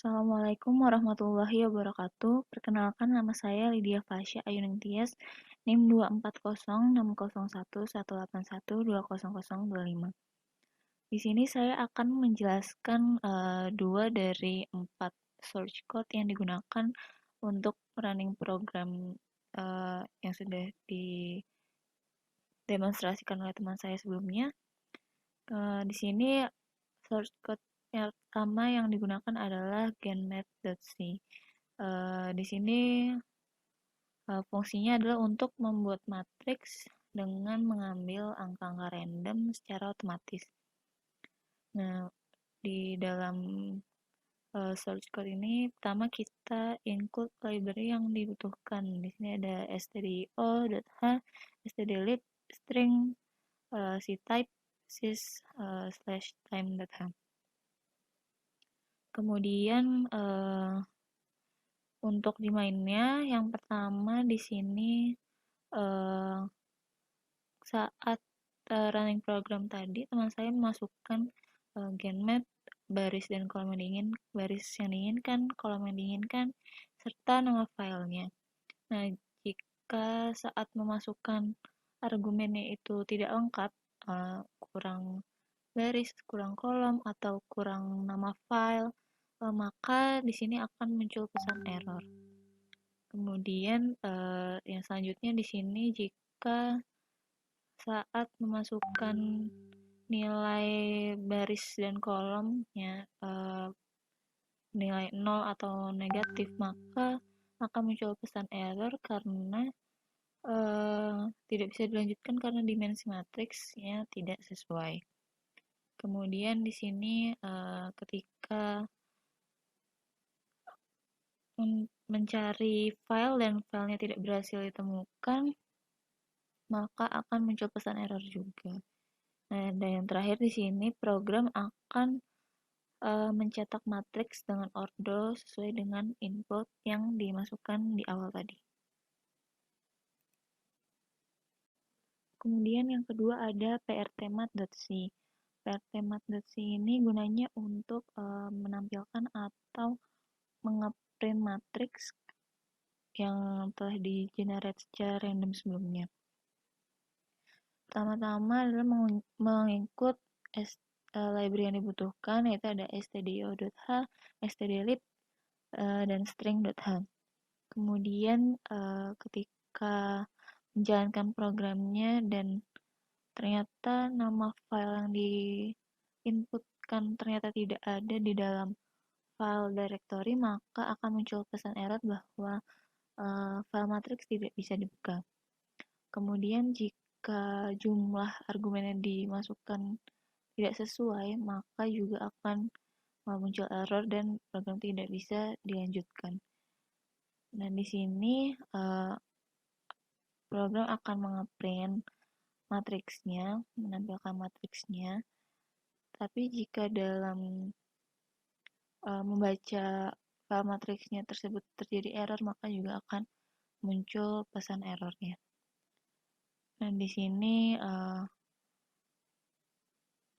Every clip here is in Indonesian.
Assalamualaikum warahmatullahi wabarakatuh. Perkenalkan nama saya Lydia Fasya Ayuning Tias, NIM 240601118120025. Di sini saya akan menjelaskan dua dari empat source code yang digunakan untuk running program yang sudah didemonstrasikan oleh teman saya sebelumnya. Di sini source code yang pertama yang digunakan adalah genmat.c. Di sini fungsinya adalah untuk membuat matriks dengan mengambil angka-angka random secara otomatis. Nah, di dalam source code ini pertama kita include library yang dibutuhkan. Di sini ada stdio.h, stdlib, string, ctype, sys/time.h. Kemudian untuk dimainnya, yang pertama di sini saat running program tadi, teman saya memasukkan genmat, baris dan kolom yang baris yang diinginkan, kolom yang diinginkan, serta nama filenya. Nah, jika saat memasukkan argumennya itu tidak lengkap, kurang baris, kurang kolom, atau kurang nama file, maka di sini akan muncul pesan error. Kemudian yang selanjutnya di sini jika saat memasukkan nilai baris dan kolomnya nilai 0 atau negatif, maka akan muncul pesan error karena tidak bisa dilanjutkan karena dimensi matriksnya tidak sesuai. Kemudian di sini ketika mencari file dan filenya tidak berhasil ditemukan, maka akan muncul pesan error juga. Nah, dan yang terakhir di sini program akan mencetak matriks dengan ordo sesuai dengan input yang dimasukkan di awal tadi. Kemudian yang kedua ada prtmat.c. prtmat.c ini gunanya untuk menampilkan atau mengeprint matriks yang telah di-generate secara random sebelumnya. Pertama-tama adalah mengikut library yang dibutuhkan, yaitu ada stdio.h, stdlib, dan string.h. Kemudian ketika menjalankan programnya dan ternyata nama file yang diinputkan ternyata tidak ada di dalam file directory, maka akan muncul pesan error bahwa file matriks tidak bisa dibuka. Kemudian jika jumlah argumen yang dimasukkan tidak sesuai, maka juga akan muncul error dan program tidak bisa dilanjutkan. Nah, di sini program akan mengeprint matriksnya, menampilkan matriksnya. Tapi jika dalam membaca file matriksnya tersebut terjadi error, maka juga akan muncul pesan errornya. Nah, di sini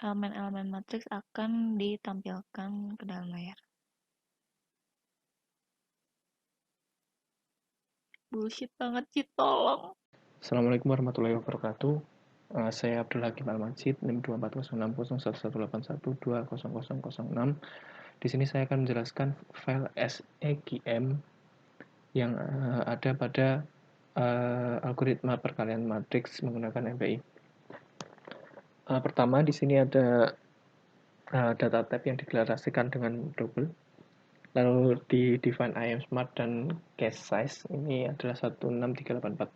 elemen-elemen matriks akan ditampilkan ke dalam layar. Bullshit banget sih, tolong. Assalamualaikum warahmatullahi wabarakatuh. Saya Abdul Hakim Al-Majid, NIM 240601111120006. Di sini saya akan menjelaskan file SEGM yang ada pada algoritma perkalian matriks menggunakan MPI. Pertama, di sini ada data type yang deklarasikan dengan double. Lalu di define IAM Smart dan cache size ini adalah 16384.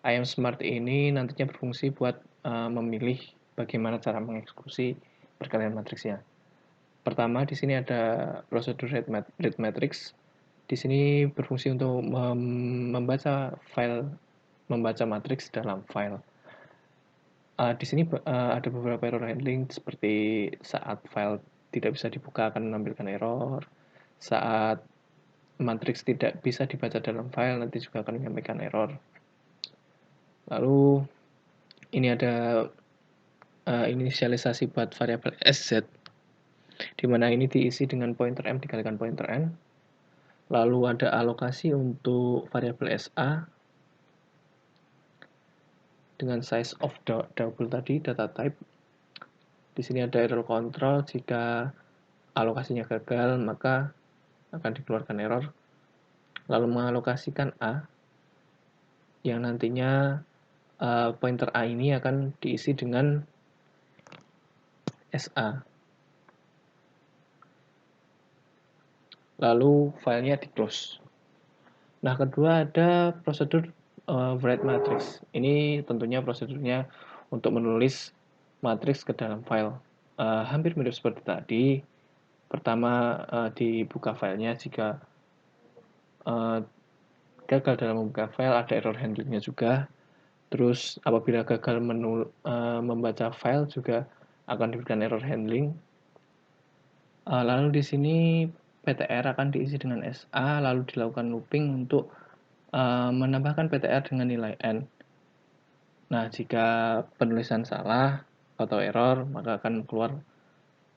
IAM Smart ini nantinya berfungsi buat memilih bagaimana cara mengeksekusi perkalian matriksnya. Pertama, di sini ada prosedur read matrix. Di sini berfungsi untuk membaca matriks dalam file. Di sini ada beberapa error handling seperti saat file tidak bisa dibuka akan menampilkan error. Saat matriks tidak bisa dibaca dalam file nanti juga akan menyampaikan error. Lalu ini ada inisialisasi buat variabel sz. di mana ini diisi dengan pointer M dikalikan pointer N. Lalu ada alokasi untuk variabel SA dengan size of double tadi, data type. Di sini ada error control, jika alokasinya gagal maka akan dikeluarkan error. Lalu mengalokasikan A, yang nantinya pointer A ini akan diisi dengan SA. Lalu filenya di close. Nah, kedua ada prosedur write matrix. Ini tentunya prosedurnya untuk menulis matriks ke dalam file. Hampir mirip seperti tadi. Pertama dibuka filenya, jika gagal dalam membuka file ada error handlingnya juga. Terus apabila gagal membaca file juga akan diberikan error handling. Lalu di sini PTR akan diisi dengan SA, lalu dilakukan looping untuk menambahkan PTR dengan nilai N. Nah, jika penulisan salah atau error, maka akan keluar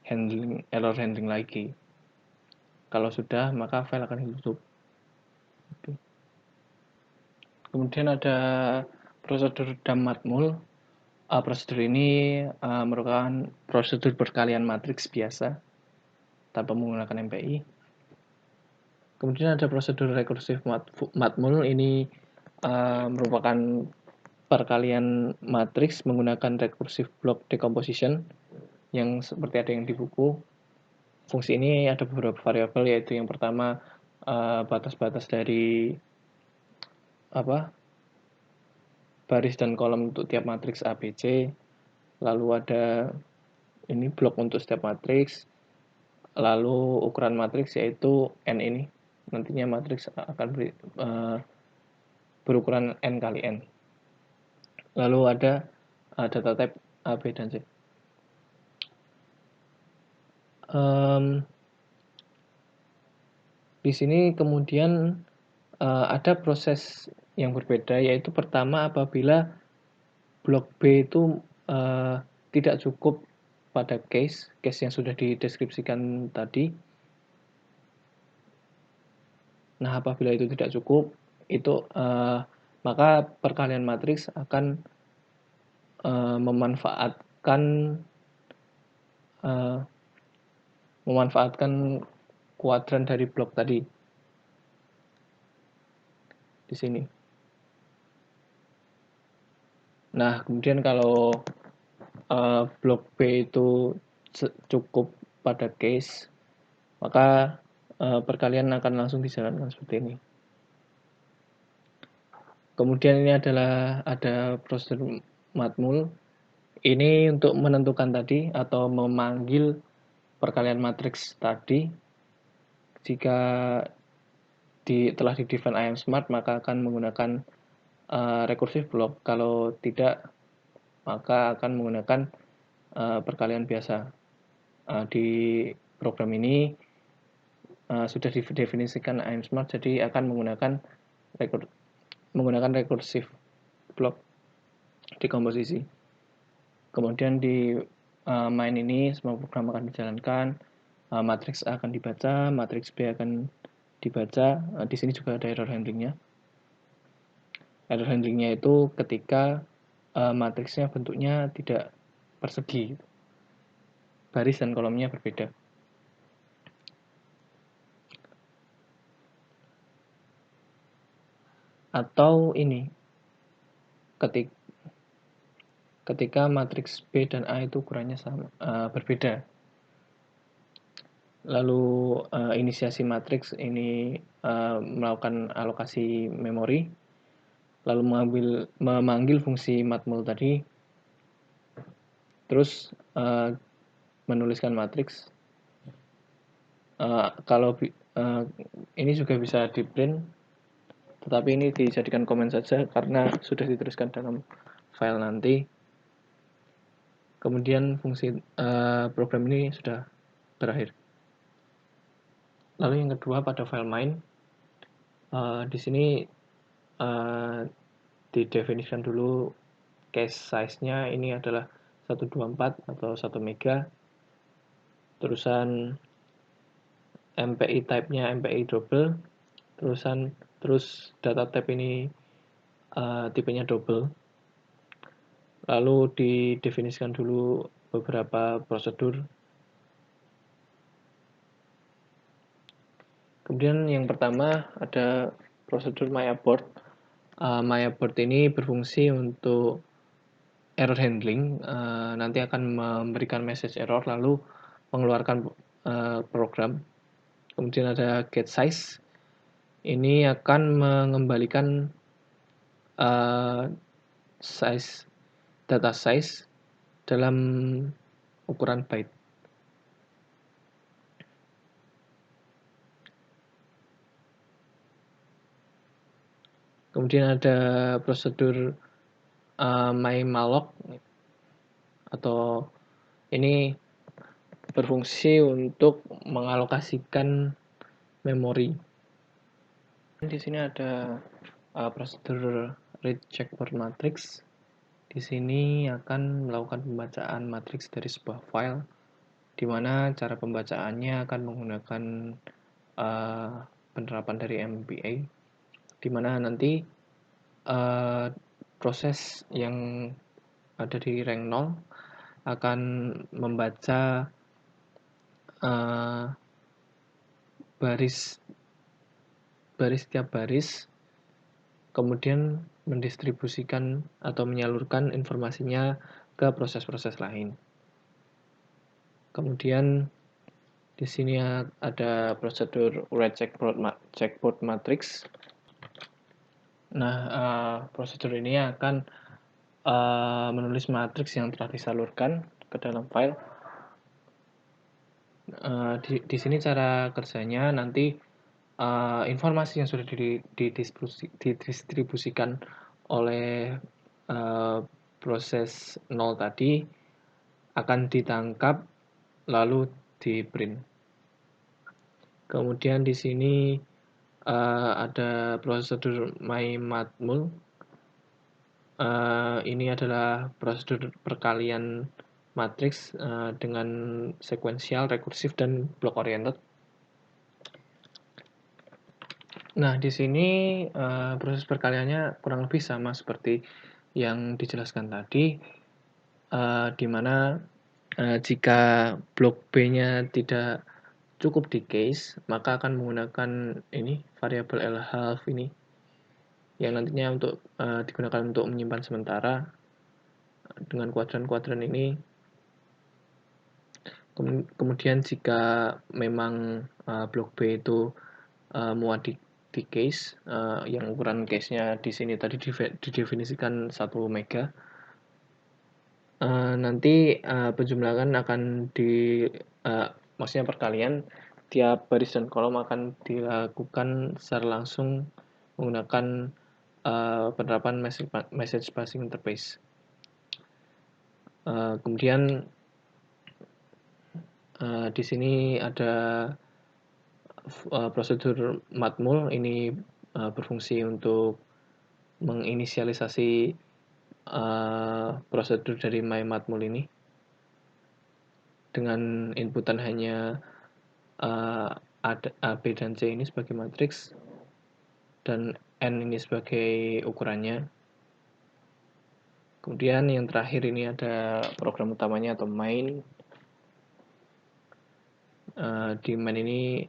error handling lagi. Kalau sudah, maka file akan ditutup. Kemudian ada prosedur DAM-matmul. Prosedur ini merupakan prosedur perkalian matriks biasa tanpa menggunakan MPI. Kemudian ada prosedur rekursif matmul. Ini merupakan perkalian matriks menggunakan rekursif block decomposition yang seperti ada yang di buku. Fungsi ini ada beberapa variabel, yaitu yang pertama batas-batas dari baris dan kolom untuk tiap matriks ABC. Lalu ada ini blok untuk setiap matriks. Lalu ukuran matriks yaitu N ini. Nantinya matriks akan berukuran N kali N. Lalu ada data type A, B, dan C. Di sini kemudian ada proses yang berbeda, yaitu pertama apabila blok B itu tidak cukup pada case yang sudah dideskripsikan tadi. Nah, apabila itu tidak cukup, itu maka perkalian matriks akan memanfaatkan kuadran dari blok tadi di sini. Nah, kemudian kalau blok B itu cukup pada case, maka perkalian akan langsung dijalankan seperti ini. Kemudian ini adalah ada prosedur matmul. Ini untuk menentukan tadi atau memanggil perkalian matriks tadi. Jika telah di-define IM Smart, maka akan menggunakan rekursif block. Kalau tidak, maka akan menggunakan perkalian biasa. Di program ini sudah didefinisikan IM Smart, jadi akan menggunakan rekursif block dekomposisi. Kemudian di main ini semua program akan dijalankan, matriks A akan dibaca, matriks B akan dibaca. Di sini juga ada error handlingnya. Error handlingnya itu ketika matriksnya bentuknya tidak persegi, baris dan kolomnya berbeda. Atau ini, ketika matriks B dan A itu ukurannya sama, berbeda. Lalu inisiasi matriks ini melakukan alokasi memori, lalu memanggil fungsi matmul tadi, terus menuliskan matriks. Kalau ini juga bisa di print, tetapi ini dijadikan komen saja karena sudah dituliskan dalam file nanti. Kemudian fungsi program ini sudah berakhir. Lalu yang kedua pada file main, di sini didefinisikan dulu cache size-nya, ini adalah 124 atau 1 mega. terusan MPI type-nya MPI double, terus data type ini tipenya double. Lalu didefinisikan dulu beberapa prosedur. Kemudian yang pertama ada prosedur myAbort. myAbort ini berfungsi untuk error handling, nanti akan memberikan message error lalu mengeluarkan program. Kemudian ada getSize, ini akan mengembalikan data size dalam ukuran byte. Kemudian ada prosedur myMalloc, atau ini berfungsi untuk mengalokasikan memori. Di sini ada prosedur read checkboard matrix. Di sini akan melakukan pembacaan matriks dari sebuah file, di mana cara pembacaannya akan menggunakan penerapan dari MPA, di mana nanti proses yang ada di rank 0 akan membaca baris tiap baris, kemudian mendistribusikan atau menyalurkan informasinya ke proses-proses lain. Kemudian di sini ada prosedur read checkboard matrix. Nah, prosedur ini akan menulis matriks yang telah disalurkan ke dalam file. Di sini cara kerjanya nanti informasi yang sudah didistribusikan oleh proses 0 tadi akan ditangkap lalu di print. Kemudian di sini ada prosedur myMathmul. Ini adalah prosedur perkalian matriks dengan sekuensial, rekursif, dan block oriented. Nah, di sini proses perkaliannya kurang lebih sama seperti yang dijelaskan tadi, di mana jika blok B-nya tidak cukup di case, maka akan menggunakan ini variabel lhalf ini, yang nantinya digunakan untuk menyimpan sementara dengan kuadran-kuadran ini. Kemudian jika memang blok B itu muat di case, yang ukuran case-nya di sini tadi didefinisikan 1 mega, nanti penjumlahan akan maksudnya perkalian tiap baris dan kolom akan dilakukan secara langsung menggunakan penerapan message passing interface. Kemudian di sini ada prosedur matmul, ini berfungsi untuk menginisialisasi prosedur dari mymatmul ini dengan inputan hanya A, B, dan C ini sebagai matriks dan N ini sebagai ukurannya. Kemudian yang terakhir ini ada program utamanya atau main. Di main ini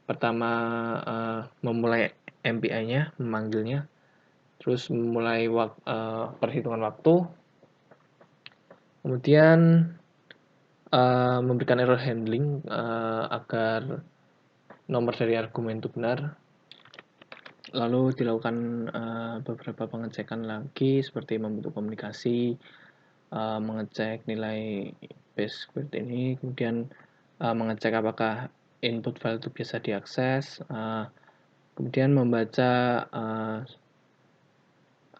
pertama memulai MPI-nya, memanggilnya, terus memulai perhitungan waktu, kemudian memberikan error handling agar nomor dari argumen itu benar, lalu dilakukan beberapa pengecekan lagi seperti membentuk komunikasi, mengecek nilai base squared ini, kemudian mengecek apakah input file itu bisa diakses, kemudian membaca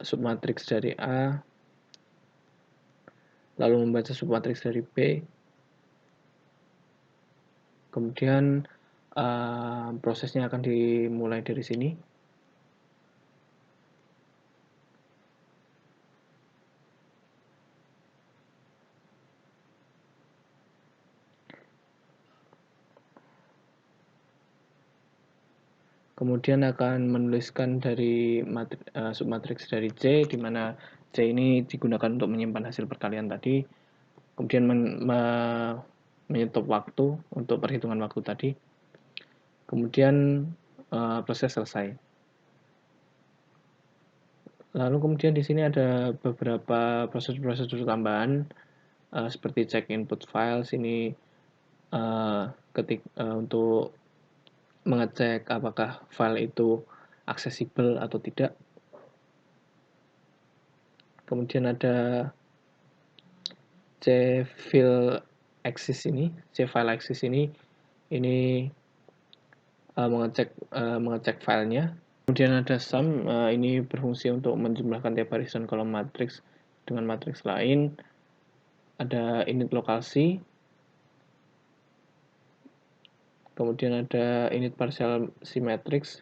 submatriks dari A, lalu membaca submatriks dari B, kemudian prosesnya akan dimulai dari sini. Kemudian akan menuliskan dari submatriks dari C, di mana C ini digunakan untuk menyimpan hasil perkalian tadi. Kemudian menyetop waktu untuk perhitungan waktu tadi. Kemudian proses selesai. Lalu kemudian di sini ada beberapa prosedur tambahan seperti check input files ini untuk mengecek apakah file itu aksesibel atau tidak. Kemudian ada cfile access ini mengecek filenya. Kemudian ada sum, ini berfungsi untuk menjumlahkan tiap barisan kolom matriks dengan matriks lain. Ada init lokasi. Kemudian ada init partial symmetrics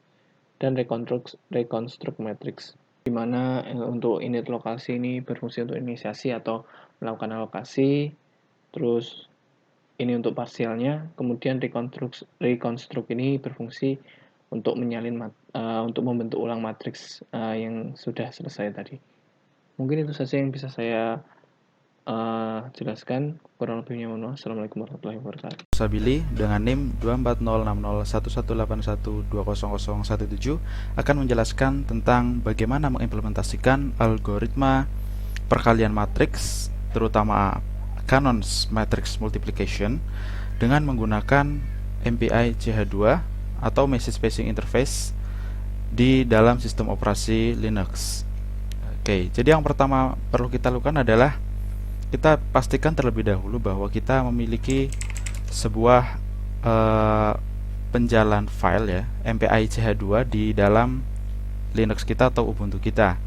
dan reconstruct matrix, di mana untuk init lokasi ini berfungsi untuk inisiasi atau melakukan alokasi, terus ini untuk parsialnya. Kemudian reconstruct ini berfungsi untuk untuk membentuk ulang matriks yang sudah selesai tadi. Mungkin itu saja yang bisa saya jelaskan. Kurang lebihnya mohon maaf. Assalamualaikum warahmatullahi wabarakatuh. Sabili dengan NIM 240601181200017 akan menjelaskan tentang bagaimana mengimplementasikan algoritma perkalian matriks, terutama Canon's matrix multiplication, dengan menggunakan MPI CH2 atau Message Passing Interface di dalam sistem operasi Linux. Oke, jadi yang pertama perlu kita lakukan adalah kita pastikan terlebih dahulu bahwa kita memiliki sebuah penjalan file ya, MPI CH2 di dalam Linux kita atau Ubuntu kita.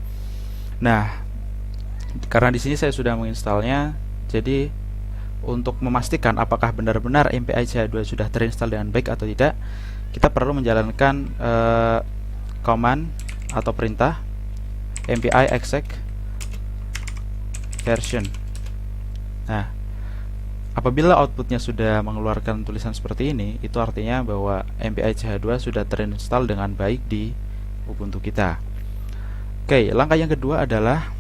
Nah, karena di sini saya sudah menginstalnya, jadi untuk memastikan apakah benar-benar MPI CH2 sudah terinstall dengan baik atau tidak, kita perlu menjalankan command atau perintah MPI exec version. Nah, apabila outputnya sudah mengeluarkan tulisan seperti ini, itu artinya bahwa MPI CH2 sudah terinstall dengan baik di Ubuntu kita. Oke, langkah yang kedua adalah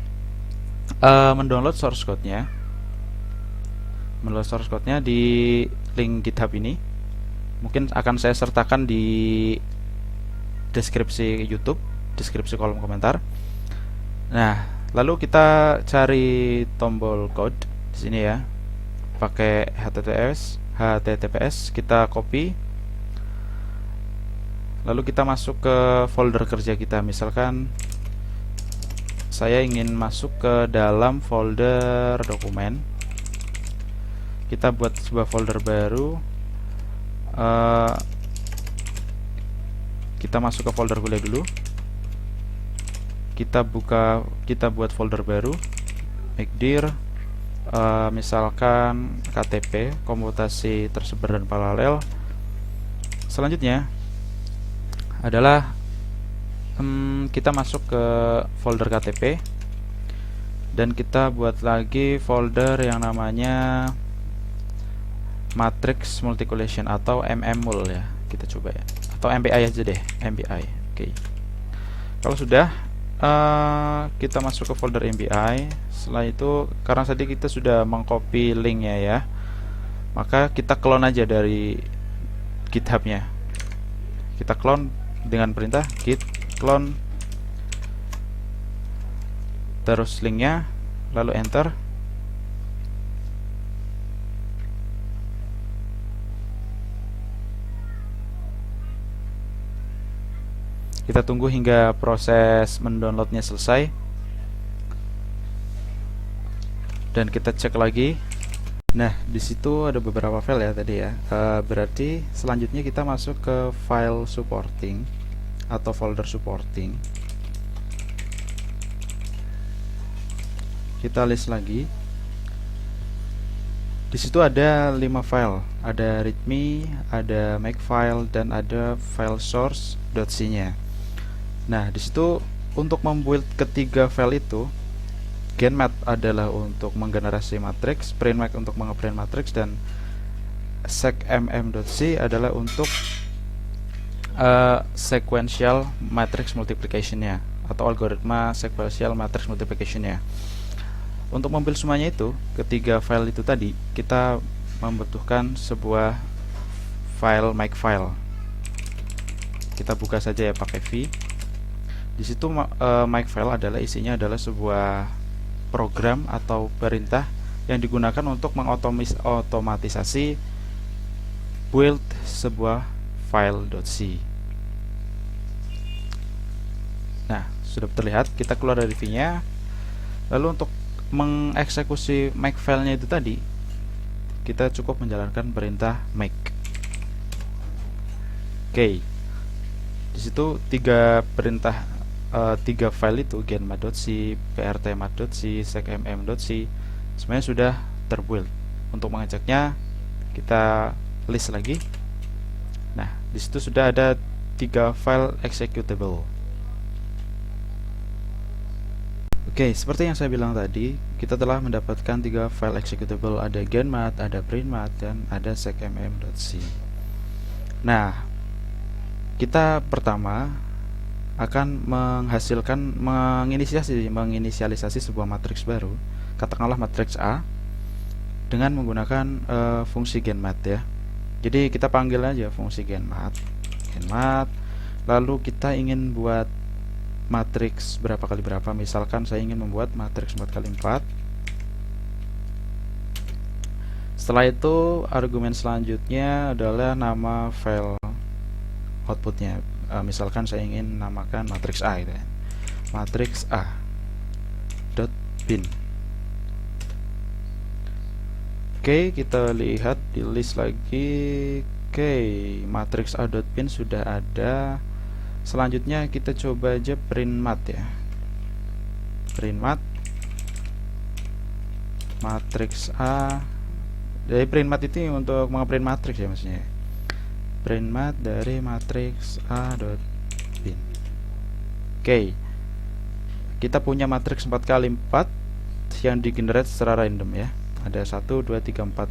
mendownload source code-nya. Mendownload source code-nya di link GitHub ini. Mungkin akan saya sertakan di deskripsi YouTube, deskripsi kolom komentar. Nah, lalu kita cari tombol code di sini ya, pakai HTTPS, kita copy, lalu kita masuk ke folder kerja kita. Misalkan saya ingin masuk ke dalam folder dokumen, kita buat sebuah folder baru, kita masuk ke folder kuliah dulu, kita buat folder baru, make dir misalkan KTP, komutasi tersebar dan paralel. Selanjutnya adalah kita masuk ke folder KTP dan kita buat lagi folder yang namanya matrix multiplication atau mmul ya, kita coba ya, atau MPI aja deh, MPI. Oke. Kalau sudah, kita masuk ke folder MPI. Setelah itu, karena tadi kita sudah mengcopy linknya ya, maka kita clone aja dari GitHub-nya. Kita clone dengan perintah git clone, terus linknya, lalu enter. Kita tunggu hingga proses mendownloadnya selesai dan kita cek lagi. Nah, di situ ada beberapa file ya tadi ya. Berarti selanjutnya kita masuk ke file supporting atau folder supporting. Kita list lagi. Di situ ada 5 file, ada readme, ada makefile, dan ada file source.c-nya. Nah, di situ untuk membuild ketiga file itu, genmat adalah untuk menggenerasi matriks, printmax untuk mengeprint matriks, dan secmm.c adalah untuk sequential matrix multiplication-nya atau algoritma sequential matrix multiplication-nya. Untuk mengambil semuanya itu, ketiga file itu tadi, kita membutuhkan sebuah file makefile. Kita buka saja ya pakai V. Di situ makefile adalah isinya adalah sebuah program atau perintah yang digunakan untuk mengotomatisasi build sebuah file.c. Nah, sudah terlihat, kita keluar dari V-nya. Lalu untuk mengeksekusi makefile-nya itu tadi, kita cukup menjalankan perintah make. Oke. Di situ tiga perintah, tiga file itu, genmat.c, prtmat.c, secmm.c, semuanya sudah terbuild. Untuk mengeceknya, kita list lagi. Nah, di situ sudah ada 3 file executable. Oke, seperti yang saya bilang tadi, kita telah mendapatkan 3 file executable, ada genmat, ada printmat, dan ada secmm.c. Nah, kita pertama akan menginisialisasi sebuah matriks baru, katakanlah matriks A, dengan menggunakan fungsi genmat ya. Jadi kita panggil aja fungsi genmat, lalu kita ingin buat matriks berapa kali berapa. Misalkan saya ingin membuat matriks 4x4. Setelah itu argumen selanjutnya adalah nama file outputnya. Misalkan saya ingin namakan matriks A gitu ya. Matriks A dot bin. Oke, kita lihat di list lagi. Oke, matriks A dot bin sudah ada. Selanjutnya kita coba aja printmat ya. Printmat matriks A. Dari printmat itu untuk mengeprint matriks ya maksudnya. Printmat dari matriks A.bin. Oke. Kita punya matriks 4x4 yang digenerate secara random ya. Ada 1 2 3 4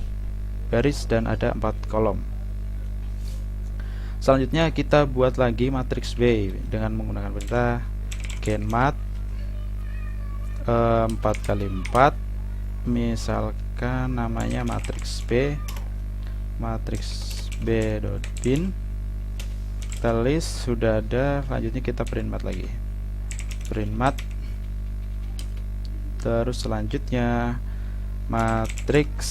baris dan ada 4 kolom. Selanjutnya kita buat lagi matriks B dengan menggunakan perintah genmat 4x4, misalkan namanya matriks B, matriks B.bin. Kita list sudah ada. Selanjutnya kita printmat lagi, printmat. Terus selanjutnya matriks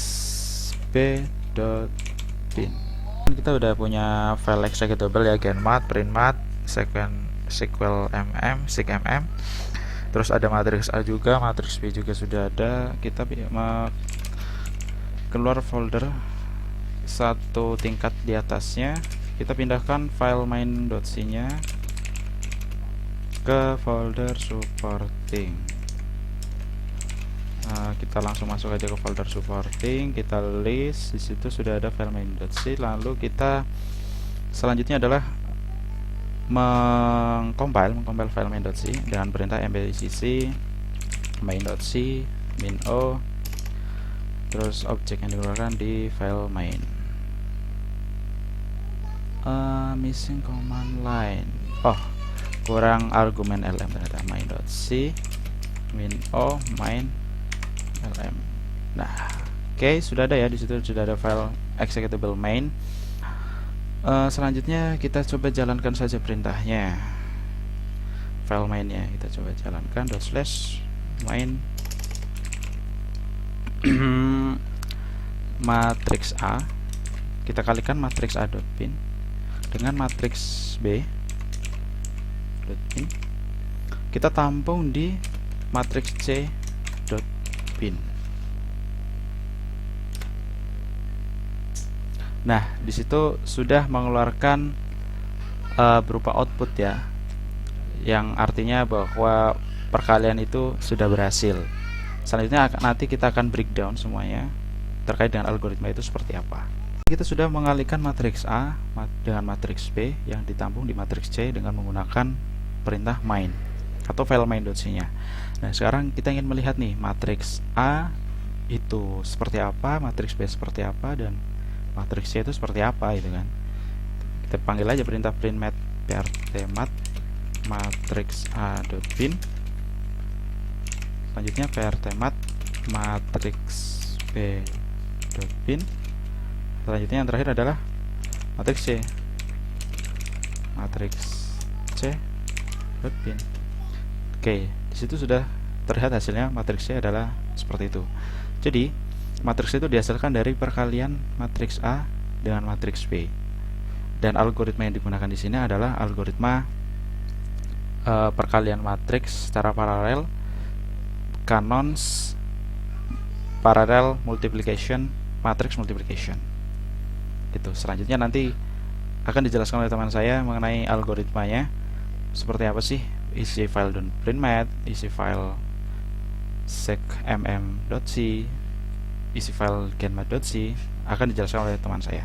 B.bin. Kita udah punya file executable ya, genmat, printmat, sequel secmm. Terus ada matriks A juga, matriks B juga sudah ada. Kita keluar folder satu tingkat di atasnya, kita pindahkan file main.c nya ke folder supporting. Kita langsung masuk aja ke folder supporting, kita list. Di situ sudah ada file main.c. Lalu kita selanjutnya adalah mengcompile file main.c dengan perintah mbcc main.c min-o, terus objek yang dikeluarkan di file main. Missing command line. Oh, kurang argumen lm ternyata. Main.c min-o main lm. Nah, oke, sudah ada ya, di situ sudah ada file executable main. Selanjutnya kita coba jalankan saja perintahnya. File mainnya kita coba jalankan /main matriks A. Kita kalikan matriks A.bin dengan matriks B.bin. Kita tampung di matriks C.bin. Nah, di situ sudah mengeluarkan berupa output ya, yang artinya bahwa perkalian itu sudah berhasil. Selanjutnya nanti kita akan breakdown semuanya terkait dengan algoritma itu seperti apa. Kita sudah mengalihkan matriks A dengan matriks B yang ditampung di matriks C dengan menggunakan perintah main atau file main.c nya. Nah, sekarang kita ingin melihat nih matriks A itu seperti apa, matriks B seperti apa, dan matriks C itu seperti apa gitu kan. Kita panggil aja perintah printmat prt_mat matrix a.bin. Selanjutnya prt_mat matrix b.bin. Selanjutnya yang terakhir adalah matrix C, matrix C.bin. Oke, disitu sudah terlihat hasilnya. Matriks C adalah seperti itu. Jadi matriks itu dihasilkan dari perkalian matriks A dengan matriks B. Dan algoritma yang digunakan di sini adalah algoritma perkalian matriks secara paralel, Canons parallel multiplication, matrix multiplication. Gitu. Selanjutnya nanti akan dijelaskan oleh teman saya mengenai algoritmanya seperti apa sih. Isi file .printmath, isi file sec_mm.c, isi file genmath.c akan dijelaskan oleh teman saya.